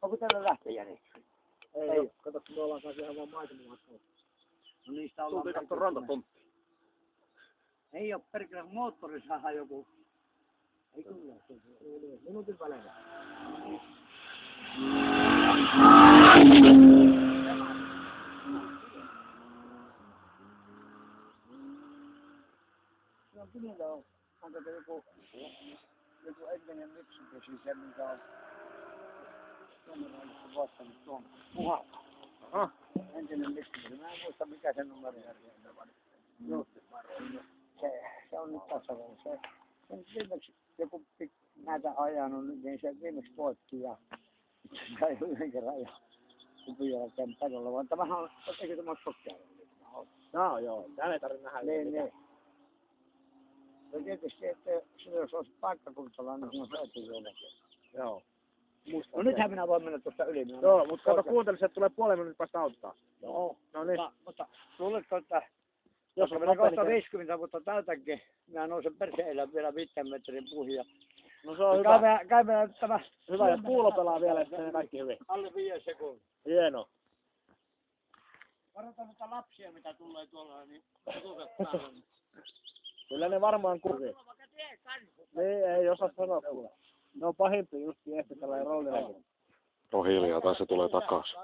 Onko täällä lähtöjärjestys? Ei. Kato, kun me ollaan kanssa ihan vaan maisemamatkoilla. No niistä ollaan Tultiin katsomaan rantatonttia. Ei oo perkele moottorissahan joku. Ei kyllä. Minuutin välein. Se on kyllä on. Onko se joku entinen Mitsubishi se, mikä on numeroissa voittanut tuon puhalta. Aha. Entinen Mitsubishi. Mä en muista mikä se numero on. Se on nyt tässä se viimeksi joku näitä ajanut, niin se viimeksi voitti ja sai yhden kerran ja kupiolla tämän pedolla, vaan tämähän on, eikö tämä ole sokkea? Joo. Täällä ei tarvitse nähdä. Niin. No tietysti, että jos olisi paikkakuntala, niin on se jollakin. Joo. No nythän minä voin mennä tuosta yli. Joo, mutta kato kuuntele, että tulee puolen minuutin päästä auttaa. Joo. No niin. Mutta luuletko, että Jos jos on minä kohta 50 vuotta täytänkin, minä nousen perseillä vielä 5 metrin puuhia. No se on hyvä. Käymme tämä. Hyvä, jos kuulo pelaa vielä, että menee kaikki hyvin. Alle 5 sekuntia. Hieno. Varoitan noita lapsia, mitä tulee tuolla, niin Kyllä ne varmaan kurvii. Niin, ei osaa sanoa kuule. Ne on pahimpia justiin ehkä tällainen roolirakin. No hiljaa, tai se tulee takas.